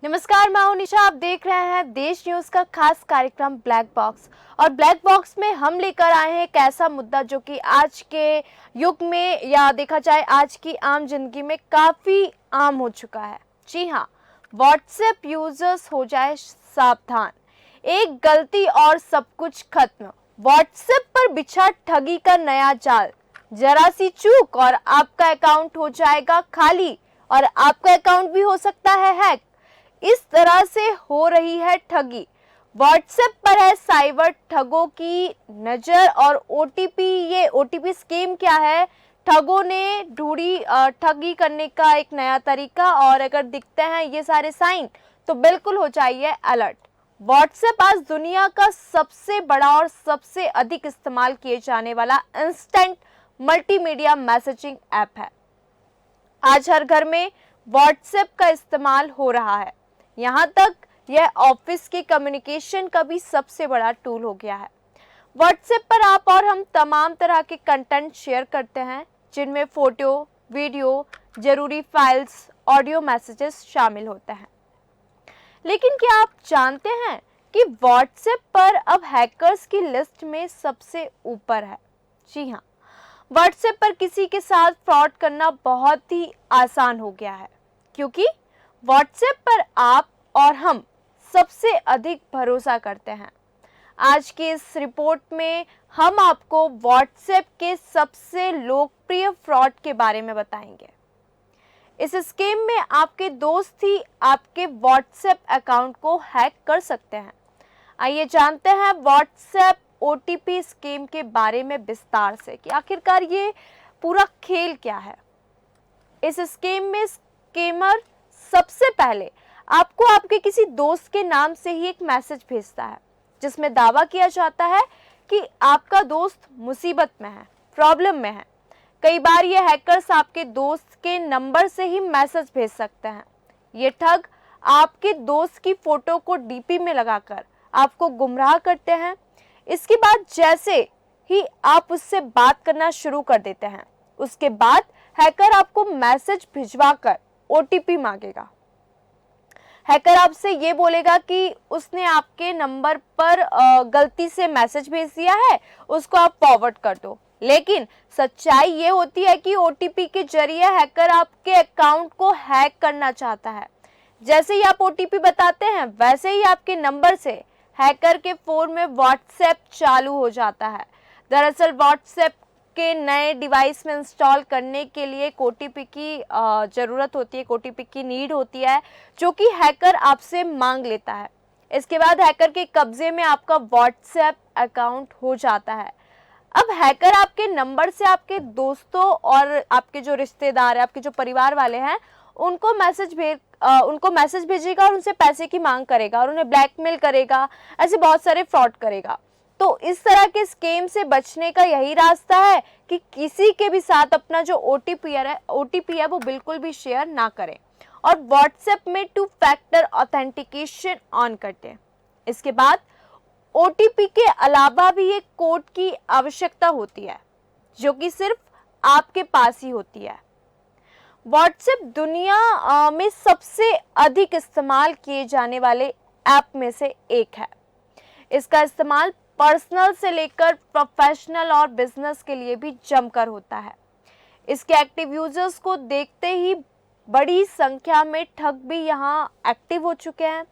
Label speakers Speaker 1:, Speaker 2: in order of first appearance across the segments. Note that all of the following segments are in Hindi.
Speaker 1: नमस्कार, मैं हूं निशा। आप देख रहे हैं देश न्यूज का खास कार्यक्रम ब्लैक बॉक्स। और ब्लैक बॉक्स में हम लेकर आए हैं एक ऐसा मुद्दा जो कि आज के युग में या देखा जाए आज की आम जिंदगी में काफी आम हो चुका है। जी हाँ, व्हाट्सएप यूजर्स हो जाए सावधान, एक गलती और सब कुछ खत्म। व्हाट्सएप पर बिछा ठगी का नया जाल, जरा सी चूक और आपका अकाउंट हो जाएगा खाली और आपका अकाउंट भी हो सकता है हैक। इस तरह से हो रही है ठगी। व्हाट्सएप पर है साइबर ठगों की नजर और ओटीपी। ये ओटीपी स्कीम क्या है? ठगों ने ढूंढी ठगी करने का एक नया तरीका, और अगर दिखते हैं ये सारे साइन तो बिल्कुल हो जाइए अलर्ट। व्हाट्सएप आज दुनिया का सबसे बड़ा और सबसे अधिक इस्तेमाल किए जाने वाला इंस्टेंट मल्टीमीडिया मैसेजिंग ऐप है। आज हर घर में व्हाट्सएप का इस्तेमाल हो रहा है, यहाँ तक यह ऑफिस के कम्युनिकेशन का भी सबसे बड़ा टूल हो गया है। व्हाट्सएप पर आप और हम तमाम तरह के कंटेंट शेयर करते हैं, जिनमें फोटो, वीडियो, जरूरी फाइल्स, ऑडियो मैसेजेस शामिल होते हैं। लेकिन क्या आप जानते हैं कि व्हाट्सएप पर अब हैकर्स की लिस्ट में सबसे ऊपर है? जी हाँ, व्हाट्सएप पर किसी के साथ फ्रॉड करना बहुत ही आसान हो गया है, क्योंकि व्हाट्सएप पर आप और हम सबसे अधिक भरोसा करते हैं। आज की इस रिपोर्ट में हम आपको व्हाट्सएप के सबसे लोकप्रिय फ्रॉड के बारे में बताएंगे। इस स्कीम में आपके दोस्त ही आपके व्हाट्सएप अकाउंट को हैक कर सकते हैं। आइए जानते हैं व्हाट्सएप ओटीपी स्कीम के बारे में विस्तार से कि आखिरकार ये पूरा खेल क्या है। इस स्कीम में स्कैमर सबसे पहले आपको आपके किसी दोस्त के नाम से ही एक मैसेज भेजता है, जिसमें दावा किया जाता है कि आपका दोस्त मुसीबत में है, प्रॉब्लम में है। कई बार ये हैकर्स आपके दोस्त के नंबर से ही मैसेज भेज सकते हैं। ये ठग आपके दोस्त की फोटो को डीपी में लगाकर आपको गुमराह करते हैं। इसके बाद जैसे ही आप उससे बात करना शुरू कर देते हैं, उसके बाद हैकर आपको मैसेज भिजवाकर ओटीपी मांगेगा। हैकर आपसे ये बोलेगा कि उसने आपके नंबर पर गलती से मैसेज भेज दिया है, उसको आप फॉरवर्ड कर दो। लेकिन सच्चाई ये होती है कि ओटीपी के जरिए हैकर आपके अकाउंट को हैक करना चाहता है। जैसे ही आप ओटीपी बताते हैं, वैसे ही आपके नंबर से हैकर के फोन में व्हाट्सएप चालू हो जाता है। दरअसल व्हाट्सएप के नए डिवाइस में इंस्टॉल करने के लिए एक ओटीपी की ज़रूरत होती है, एक ओटीपी की नीड होती है, जो कि हैकर आपसे मांग लेता है। इसके बाद हैकर के कब्जे में आपका व्हाट्सएप अकाउंट हो जाता है। अब हैकर आपके नंबर से आपके दोस्तों और आपके जो रिश्तेदार हैं, आपके जो परिवार वाले हैं, उनको मैसेज भेजेगा और उनसे पैसे की मांग करेगा और उन्हें ब्लैकमेल करेगा। ऐसे बहुत सारे फ्रॉड करेगा। तो इस तरह के स्कैम से बचने का यही रास्ता है कि किसी के भी साथ अपना जो ओटीपी है वो बिल्कुल भी शेयर ना करें, और व्हाट्सएप में 2 फैक्टर ऑथेंटिकेशन ऑन करते हैं। इसके बाद ओटीपी के अलावा भी एक कोड की आवश्यकता होती है, जो कि सिर्फ आपके पास ही होती है। व्हाट्सएप दुनिया में सबसे अधिक इस्तेमाल किए जाने वाले ऐप में से एक है। इसका इस्तेमाल पर्सनल से लेकर प्रोफेशनल और बिजनेस के लिए भी जमकर होता है। इसके एक्टिव यूजर्स को देखते ही बड़ी संख्या में ठग भी यहाँ एक्टिव हो चुके हैं।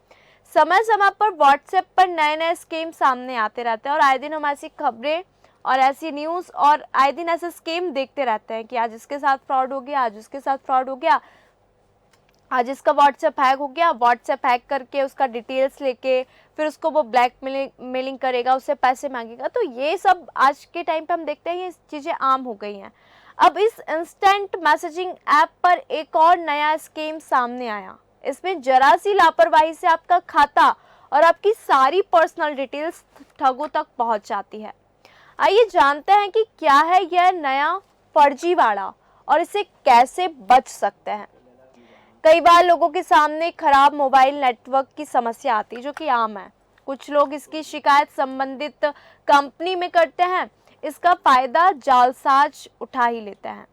Speaker 1: समय समय पर व्हाट्सएप पर नए नए स्कीम सामने आते रहते हैं और आए दिन हम ऐसी खबरें और ऐसी न्यूज़ और आए दिन ऐसे स्कीम देखते रहते हैं कि आज इसके साथ फ्रॉड हो गया, आज उसके साथ फ्रॉड हो गया, आज इसका व्हाट्सएप हैक हो गया। व्हाट्सएप हैक करके उसका डिटेल्स लेके फिर उसको वो ब्लैकमेलिंग करेगा, उससे पैसे मांगेगा। तो ये सब आज के टाइम पे हम देखते हैं ये चीज़ें आम हो गई हैं। अब इस इंस्टेंट मैसेजिंग ऐप पर एक और नया स्कीम सामने आया। इसमें जरा सी लापरवाही से आपका खाता और आपकी सारी पर्सनल डिटेल्स ठगों तक पहुंच जाती है। आइए जानते हैं कि क्या है यह नया फर्जीवाड़ा और इसे कैसे बच सकते हैं। कई बार लोगों के सामने खराब मोबाइल नेटवर्क की समस्या आती है, जो कि आम है। कुछ लोग इसकी शिकायत संबंधित कंपनी में करते हैं। इसका फायदा जालसाज उठा ही लेते हैं।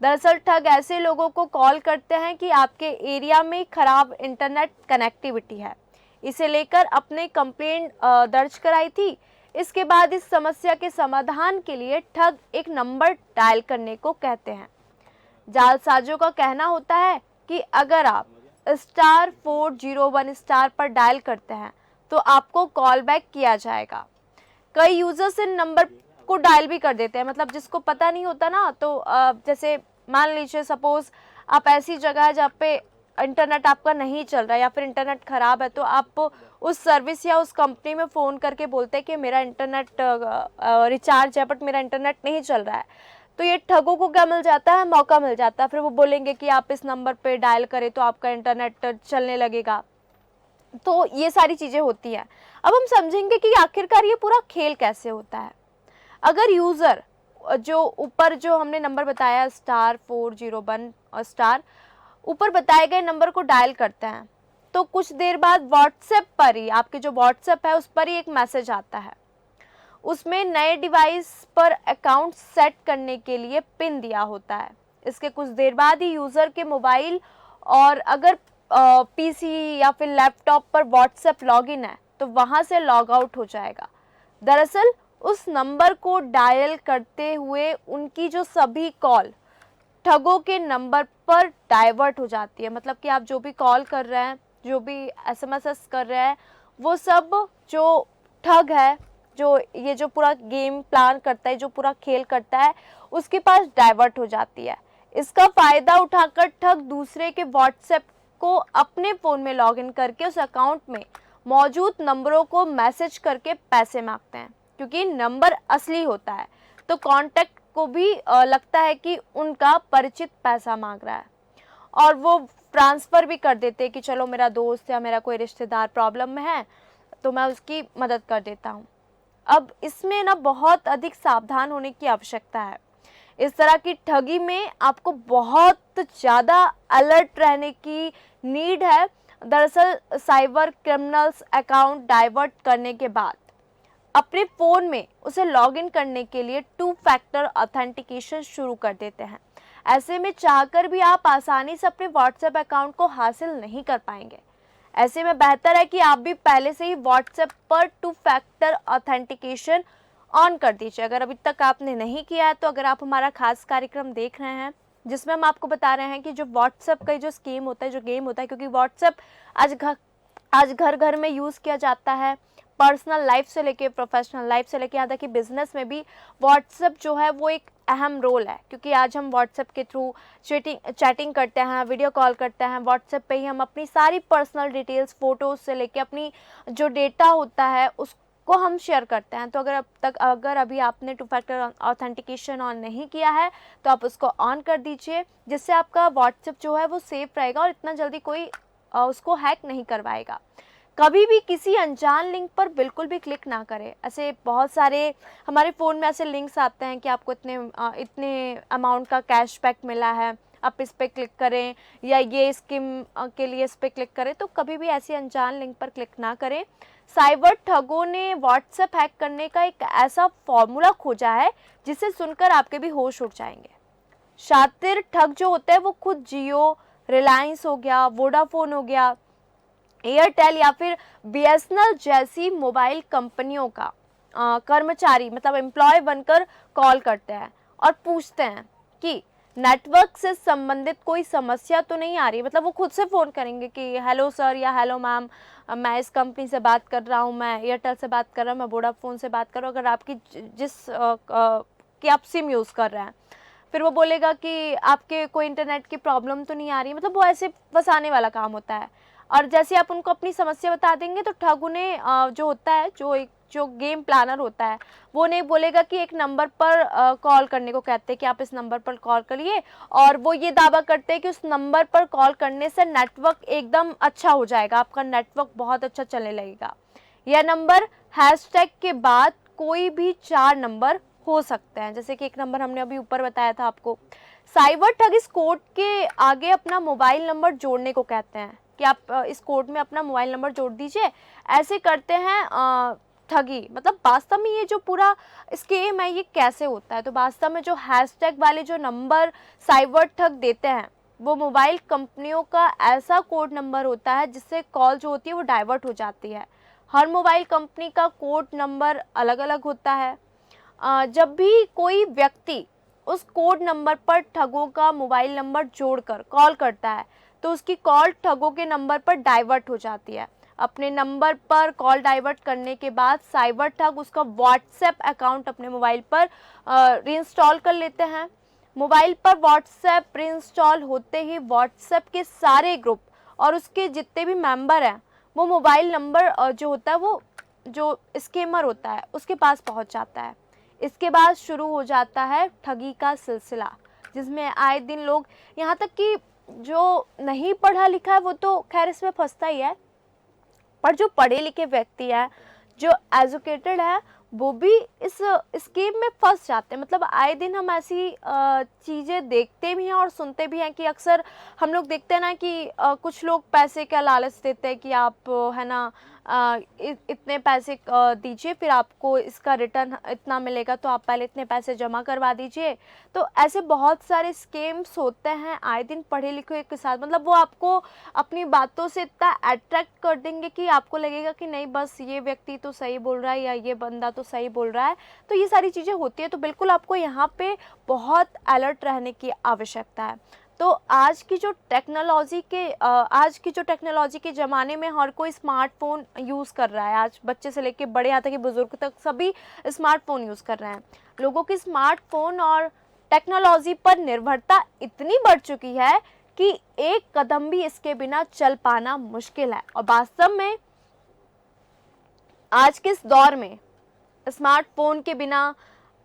Speaker 1: दरअसल ठग ऐसे लोगों को कॉल करते हैं कि आपके एरिया में खराब इंटरनेट कनेक्टिविटी है, इसे लेकर अपने कंप्लेंट दर्ज कराई थी। इसके बाद इस समस्या के समाधान के लिए ठग एक नंबर डायल करने को कहते हैं। जालसाजों का कहना होता है कि अगर आप *401 पर डायल करते हैं तो आपको कॉल बैक किया जाएगा। कई यूजर्स इन नंबर को डायल भी कर देते हैं, मतलब जिसको पता नहीं होता ना, तो जैसे मान लीजिए सपोज आप ऐसी जगह है जहाँ पे इंटरनेट आपका नहीं चल रहा है या फिर इंटरनेट ख़राब है, तो आप उस सर्विस या उस कंपनी में फ़ोन करके बोलते हैं कि मेरा इंटरनेट रिचार्ज है बट मेरा इंटरनेट नहीं चल रहा है। तो ये ठगों को क्या मिल जाता है, मौका मिल जाता है। फिर वो बोलेंगे कि आप इस नंबर पे डायल करें तो आपका इंटरनेट चलने लगेगा। तो ये सारी चीज़ें होती हैं। अब हम समझेंगे कि आखिरकार ये पूरा खेल कैसे होता है। अगर यूज़र जो ऊपर जो हमने नंबर बताया *401 और ऊपर बताए गए नंबर को डायल करते हैं तो कुछ देर बाद व्हाट्सएप पर ही, आपके जो व्हाट्सएप है उस पर ही एक मैसेज आता है। उसमें नए डिवाइस पर अकाउंट सेट करने के लिए पिन दिया होता है। इसके कुछ देर बाद ही यूज़र के मोबाइल और अगर पीसी या फिर लैपटॉप पर व्हाट्सएप लॉगिन है तो वहाँ से लॉग आउट हो जाएगा। दरअसल उस नंबर को डायल करते हुए उनकी जो सभी कॉल ठगों के नंबर पर डाइवर्ट हो जाती है। मतलब कि आप जो भी कॉल कर रहे हैं, जो भी एसएमएस कर रहे हैं, वो सब जो ठग है, जो ये जो पूरा गेम प्लान करता है, जो पूरा खेल करता है, उसके पास डाइवर्ट हो जाती है। इसका फ़ायदा उठाकर ठग दूसरे के व्हाट्सएप को अपने फ़ोन में लॉगिन करके उस अकाउंट में मौजूद नंबरों को मैसेज करके पैसे मांगते हैं। क्योंकि नंबर असली होता है तो कॉन्टैक्ट को भी लगता है कि उनका परिचित पैसा मांग रहा है और वो ट्रांसफ़र भी कर देते हैं कि चलो मेरा दोस्त या मेरा कोई रिश्तेदार प्रॉब्लम में है तो मैं उसकी मदद कर देता हूँ। अब इसमें ना बहुत अधिक सावधान होने की आवश्यकता है। इस तरह की ठगी में आपको बहुत ज़्यादा अलर्ट रहने की नीड है। दरअसल साइबर क्रिमिनल्स अकाउंट डाइवर्ट करने के बाद अपने फ़ोन में उसे लॉगिन करने के लिए 2 फैक्टर ऑथेंटिकेशन शुरू कर देते हैं। ऐसे में चाहकर भी आप आसानी से अपने व्हाट्सएप अकाउंट को हासिल नहीं कर पाएंगे। ऐसे में बेहतर है कि आप भी पहले से ही व्हाट्सएप पर 2 फैक्टर ऑथेंटिकेशन ऑन कर दीजिए। अगर अभी तक आपने नहीं किया है तो अगर आप हमारा खास कार्यक्रम देख रहे हैं जिसमें हम आपको बता रहे हैं कि जो व्हाट्सएप का जो स्कीम होता है, जो गेम होता है, क्योंकि व्हाट्सएप आज घर घर में यूज़ किया जाता है। पर्सनल लाइफ से लेके प्रोफेशनल लाइफ से लेके यहाँ तक कि बिजनेस में भी व्हाट्सएप जो है वो एक अहम रोल है। क्योंकि आज हम व्हाट्सएप के थ्रू चैटिंग करते हैं, वीडियो कॉल करते हैं। व्हाट्सएप पे ही हम अपनी सारी पर्सनल डिटेल्स, फ़ोटोज़ से लेके अपनी जो डेटा होता है उसको हम शेयर करते हैं। तो अगर अभी आपने 2 फैक्टर ऑथेंटिकेशन ऑन नहीं किया है तो आप उसको ऑन कर दीजिए, जिससे आपका व्हाट्सएप जो है वो सेफ रहेगा और इतना जल्दी कोई उसको हैक नहीं करवाएगा। कभी भी किसी अनजान लिंक पर बिल्कुल भी क्लिक ना करें। ऐसे बहुत सारे हमारे फ़ोन में ऐसे लिंक्स आते हैं कि आपको इतने अमाउंट का कैशबैक मिला है, आप इस पर क्लिक करें, या ये स्कीम के लिए इस पर क्लिक करें। तो कभी भी ऐसी अनजान लिंक पर क्लिक ना करें। साइबर ठगों ने व्हाट्सएप हैक करने का एक ऐसा फॉर्मूला खोजा है जिसे सुनकर आपके भी होश उड़ जाएंगे। शातिर ठग जो होते हैं वो खुद जियो, रिलायंस हो गया, वोडाफोन हो गया, एयरटेल या फिर बीएसएनएल जैसी मोबाइल कंपनियों का कर्मचारी मतलब एम्प्लॉय बनकर कॉल करते हैं और पूछते हैं कि नेटवर्क से संबंधित कोई समस्या तो नहीं आ रही। मतलब वो खुद से फ़ोन करेंगे कि हेलो सर या हेलो मैम, मैं इस कंपनी से बात कर रहा हूँ, मैं एयरटेल से बात कर रहा हूँ, मैं वोडाफोन से बात कर रहा हूँ, अगर आपकी कि आप सिम यूज़ कर रहे हैं। फिर वो बोलेगा कि आपके कोई इंटरनेट की प्रॉब्लम तो नहीं आ रही। मतलब वो ऐसे फंसाने वाला काम होता है। और जैसे आप उनको अपनी समस्या बता देंगे तो ठग उन्हें जो होता है, जो गेम प्लानर होता है, वो उन्हें बोलेगा कि एक नंबर पर कॉल करने को कहते हैं कि आप इस नंबर पर कॉल करिए, और वो ये दावा करते हैं कि उस नंबर पर कॉल करने से नेटवर्क एकदम अच्छा हो जाएगा, आपका नेटवर्क बहुत अच्छा चलने लगेगा। यह नंबर हैशटैग के बाद कोई भी 4 नंबर हो सकते हैं, जैसे कि एक नंबर हमने अभी ऊपर बताया था आपको। साइबर ठग इस कोड के आगे अपना मोबाइल नंबर जोड़ने को कहते हैं कि आप इस कोड में अपना मोबाइल नंबर जोड़ दीजिए। ऐसे करते हैं ठगी, मतलब वास्तव में ये जो पूरा स्कीम है ये कैसे होता है? तो वास्तव में जो हैशटैग वाले जो नंबर साइबर ठग देते हैं वो मोबाइल कंपनियों का ऐसा कोड नंबर होता है जिससे कॉल जो होती है वो डाइवर्ट हो जाती है। हर मोबाइल कंपनी का कोड नंबर अलग अलग होता है। जब भी कोई व्यक्ति उस कोड नंबर पर ठगों का मोबाइल नंबर जोड़कर कॉल करता है तो उसकी कॉल ठगों के नंबर पर डाइवर्ट हो जाती है। अपने नंबर पर कॉल डाइवर्ट करने के बाद साइबर ठग उसका व्हाट्सएप अकाउंट अपने मोबाइल पर रीइंस्टॉल कर लेते हैं। मोबाइल पर व्हाट्सएप रीइंस्टॉल होते ही व्हाट्सएप के सारे ग्रुप और उसके जितने भी मेंबर हैं वो मोबाइल नंबर जो होता है वो जो स्कैमर होता है उसके पास पहुंच जाता है। इसके बाद शुरू हो जाता है ठगी का सिलसिला, जिसमें आए दिन लोग, यहाँ तक कि जो नहीं पढ़ा लिखा है वो तो खैर इसमें फंसता ही है, पर जो पढ़े लिखे व्यक्ति है, जो एजुकेटेड है, वो भी इस स्कीम में फंस जाते हैं। मतलब आए दिन हम ऐसी चीज़ें देखते भी हैं और सुनते भी हैं कि अक्सर हम लोग देखते हैं ना कि कुछ लोग पैसे का लालच देते हैं कि आप है ना इतने पैसे दीजिए फिर आपको इसका रिटर्न इतना मिलेगा, तो आप पहले इतने पैसे जमा करवा दीजिए। तो ऐसे बहुत सारे स्कीम्स होते हैं आए दिन पढ़े लिखे के साथ। मतलब वो आपको अपनी बातों से इतना अट्रैक्ट कर देंगे कि आपको लगेगा कि नहीं बस ये व्यक्ति तो सही बोल रहा है या ये बंदा तो सही बोल रहा है। तो ये सारी चीज़ें होती है, तो बिल्कुल आपको यहाँ पे बहुत अलर्ट रहने की आवश्यकता है। तो आज की जो टेक्नोलॉजी के ज़माने में हर कोई स्मार्टफोन यूज़ कर रहा है। आज बच्चे से लेके बड़े यहाँ तक कि बुजुर्ग तक सभी स्मार्टफोन यूज़ कर रहे हैं। लोगों की स्मार्टफोन और टेक्नोलॉजी पर निर्भरता इतनी बढ़ चुकी है कि एक कदम भी इसके बिना चल पाना मुश्किल है। और वास्तव में आज के इस दौर में स्मार्टफोन के बिना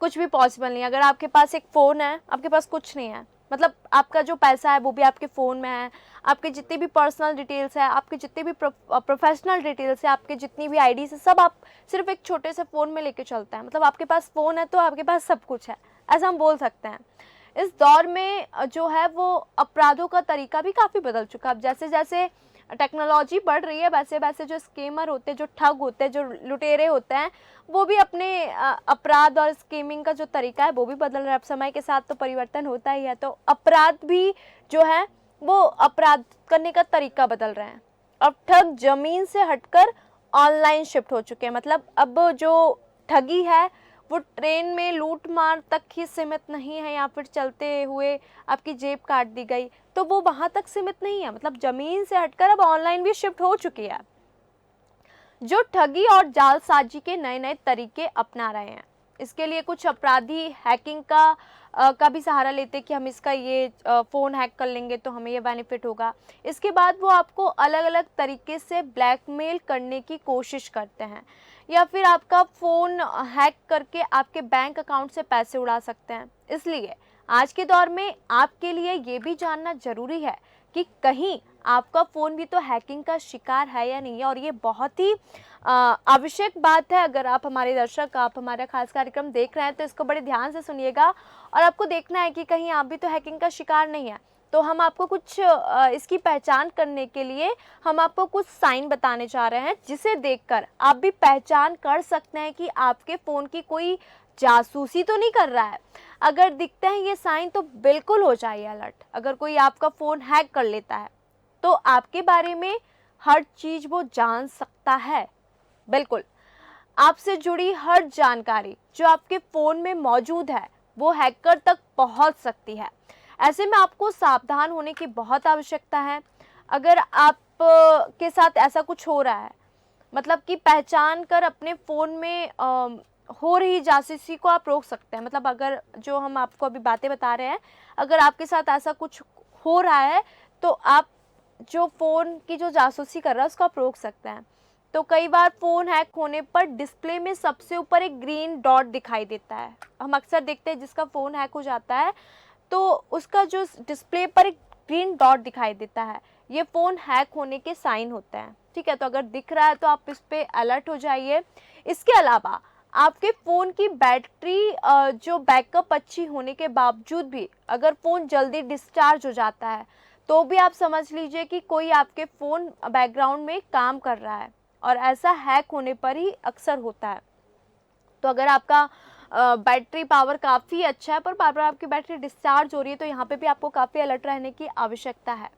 Speaker 1: कुछ भी पॉसिबल नहीं है। अगर आपके पास एक फ़ोन है, आपके पास कुछ नहीं है। मतलब आपका जो पैसा है वो भी आपके फ़ोन में है, आपके जितनी भी पर्सनल डिटेल्स है, आपके जितने भी प्रोफेशनल डिटेल्स है, आपके जितनी भी आईडीज़ है, सब आप सिर्फ एक छोटे से फ़ोन में लेके चलते हैं। मतलब आपके पास फ़ोन है तो आपके पास सब कुछ है, ऐसा हम बोल सकते हैं। इस दौर में जो है वो अपराधों का तरीका भी काफ़ी बदल चुका है। अब जैसे जैसे टेक्नोलॉजी बढ़ रही है वैसे वैसे जो स्कैमर होते हैं, जो ठग होते हैं, जो लुटेरे होते हैं, वो भी अपने अपराध और स्कीमिंग का जो तरीका है वो भी बदल रहा है। अब समय के साथ तो परिवर्तन होता ही है, तो अपराध भी जो है वो अपराध करने का तरीका बदल रहे हैं। अब ठग जमीन से हटकर ऑनलाइन शिफ्ट हो चुके हैं। मतलब अब जो ठगी है वो ट्रेन में लूट मार तक ही सीमित नहीं है, या फिर चलते हुए आपकी जेब काट दी गई तो वो वहाँ तक सीमित नहीं है। मतलब ज़मीन से हटकर अब ऑनलाइन भी शिफ्ट हो चुकी है। जो ठगी और जालसाजी के नए नए तरीके अपना रहे हैं, इसके लिए कुछ अपराधी हैकिंग का भी सहारा लेते हैं कि हम इसका ये फ़ोन हैक कर लेंगे तो हमें ये बेनिफिट होगा। इसके बाद वो आपको अलग अलग तरीके से ब्लैकमेल करने की कोशिश करते हैं, या फिर आपका फ़ोन हैक करके आपके बैंक अकाउंट से पैसे उड़ा सकते हैं। इसलिए आज के दौर में आपके लिए ये भी जानना ज़रूरी है कि कहीं आपका फ़ोन भी तो हैकिंग का शिकार है या नहीं है। और ये बहुत ही आवश्यक बात है। अगर आप हमारे दर्शक, आप हमारा खास कार्यक्रम देख रहे हैं तो इसको बड़े ध्यान से सुनिएगा और आपको देखना है कि कहीं आप भी तो हैकिंग का शिकार नहीं है। तो हम आपको कुछ इसकी पहचान करने के लिए हम आपको कुछ साइन बताने जा रहे हैं, जिसे देखकर आप भी पहचान कर सकते हैं कि आपके फ़ोन की कोई जासूसी तो नहीं कर रहा है। अगर दिखते हैं ये साइन तो बिल्कुल हो जाइए अलर्ट। अगर कोई आपका फ़ोन हैक कर लेता है तो आपके बारे में हर चीज़ वो जान सकता है। बिल्कुल, आपसे जुड़ी हर जानकारी जो आपके फ़ोन में मौजूद है वो हैकर तक पहुंच सकती है। ऐसे में आपको सावधान होने की बहुत आवश्यकता है। अगर आप के साथ ऐसा कुछ हो रहा है, मतलब कि पहचान कर अपने फ़ोन में हो रही जासूसी को आप रोक सकते हैं। मतलब अगर जो हम आपको अभी बातें बता रहे हैं, अगर आपके साथ ऐसा कुछ हो रहा है तो आप जो फ़ोन की जो जासूसी कर रहा है उसको आप रोक सकते हैं। तो कई बार फ़ोन हैक होने पर डिस्प्ले में सबसे ऊपर एक ग्रीन डॉट दिखाई देता है। हम अक्सर देखते हैं जिसका फ़ोन हैक हो जाता है तो उसका जो डिस्प्ले पर एक ग्रीन डॉट दिखाई देता है, ये फ़ोन हैक होने के साइन होते हैं। ठीक है, तो अगर दिख रहा है तो आप इस पर अलर्ट हो जाइए। इसके अलावा आपके फ़ोन की बैटरी जो बैकअप अच्छी होने के बावजूद भी अगर फ़ोन जल्दी डिस्चार्ज हो जाता है तो भी आप समझ लीजिए कि कोई आपके फ़ोन बैकग्राउंड में काम कर रहा है। और ऐसा हैक होने पर ही अक्सर होता है। तो अगर आपका बैटरी पावर काफ़ी अच्छा है पर बार बार आपकी बैटरी डिस्चार्ज हो रही है, तो यहाँ पे भी आपको काफ़ी अलर्ट रहने की आवश्यकता है।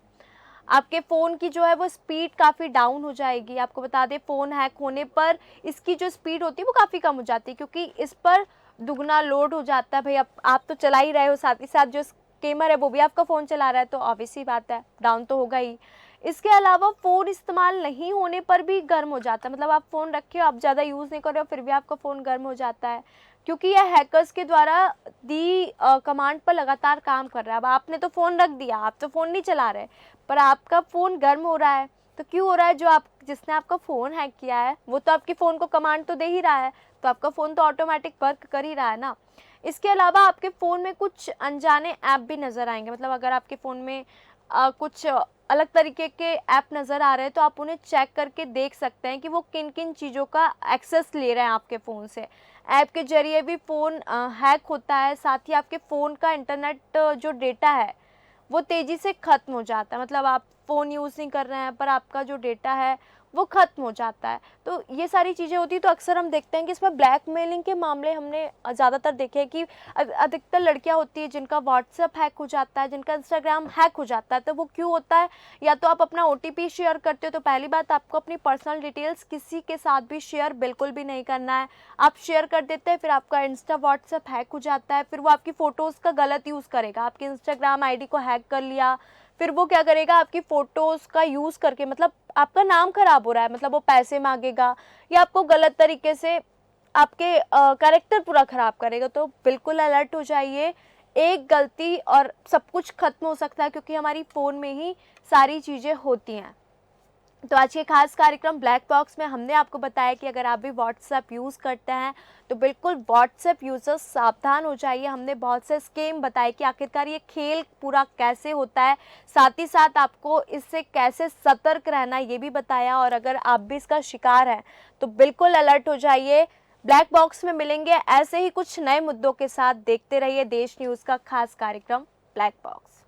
Speaker 1: आपके फ़ोन की जो है वो स्पीड काफ़ी डाउन हो जाएगी। आपको बता दें, फ़ोन हैक होने पर इसकी जो स्पीड होती है वो काफ़ी कम हो जाती है, क्योंकि इस पर दुगना लोड हो जाता है। भाई आप तो चला ही रहे हो, साथ ही साथ जो स्कैमर है वो भी आपका फ़ोन चला रहा है, तो ऑब्वियस सी बात है डाउन तो होगा ही। इसके अलावा फ़ोन इस्तेमाल नहीं होने पर भी गर्म हो जाता है। मतलब आप फ़ोन रखे हो, आप ज़्यादा यूज़ नहीं कर रहे हो, फिर भी आपका फ़ोन गर्म हो जाता है, क्योंकि यह हैकर्स के द्वारा दी कमांड पर लगातार काम कर रहा है। अब आपने तो फ़ोन रख दिया, आप तो फ़ोन नहीं चला रहे, पर आपका फ़ोन गर्म हो रहा है। तो क्यों हो रहा है? जिसने आपका फ़ोन हैक किया है वो तो आपके फ़ोन को कमांड तो दे ही रहा है, तो आपका फ़ोन तो ऑटोमेटिक वर्क कर ही रहा है ना। इसके अलावा आपके फ़ोन में कुछ अनजाने ऐप भी नज़र आएंगे। मतलब अगर आपके फ़ोन में कुछ अलग तरीके के ऐप नज़र आ रहे हैं, तो आप उन्हें चेक करके देख सकते हैं कि वो किन किन चीज़ों का एक्सेस ले रहे हैं आपके फ़ोन से। ऐप के ज़रिए भी फ़ोन हैक होता है। साथ ही आपके फ़ोन का इंटरनेट जो डेटा है वो तेज़ी से ख़त्म हो जाता है। मतलब आप फ़ोन यूज़ नहीं कर रहे हैं पर आपका जो डेटा है वो ख़त्म हो जाता है। तो ये सारी चीज़ें होती हैं। तो अक्सर हम देखते हैं कि इसमें ब्लैकमेलिंग के मामले हमने ज़्यादातर देखे हैं कि अधिकतर लड़कियां होती हैं जिनका व्हाट्सएप हैक हो जाता है, जिनका इंस्टाग्राम हैक हो जाता है। तो वो क्यों होता है? या तो आप अपना ओटीपी शेयर करते हो, तो पहली बात, आपको अपनी पर्सनल डिटेल्स किसी के साथ भी शेयर बिल्कुल भी नहीं करना है। आप शेयर कर देते हैं, फिर आपका इंस्टा व्हाट्सएप हैक हो जाता है, फिर वो आपकी फ़ोटोज़ का गलत यूज़ करेगा। आपकी इंस्टाग्राम आईडी को हैक कर लिया, फिर वो क्या करेगा, आपकी फ़ोटोज़ का यूज़ करके, मतलब आपका नाम ख़राब हो रहा है, मतलब वो पैसे माँगेगा या आपको गलत तरीके से आपके कैरेक्टर पूरा ख़राब करेगा। तो बिल्कुल अलर्ट हो जाइए। एक गलती और सब कुछ ख़त्म हो सकता है, क्योंकि हमारी फ़ोन में ही सारी चीज़ें होती हैं। तो आज के खास कार्यक्रम ब्लैक बॉक्स में हमने आपको बताया कि अगर आप भी व्हाट्सएप यूज़ करते हैं तो बिल्कुल व्हाट्सएप यूज़र्स सावधान हो जाइए। हमने बहुत से स्कीम बताए कि आखिरकार ये खेल पूरा कैसे होता है, साथ ही साथ आपको इससे कैसे सतर्क रहना ये भी बताया। और अगर आप भी इसका शिकार हैं तो बिल्कुल अलर्ट हो जाइए। ब्लैक बॉक्स में मिलेंगे ऐसे ही कुछ नए मुद्दों के साथ। देखते रहिए देश न्यूज़ का खास कार्यक्रम ब्लैक बॉक्स।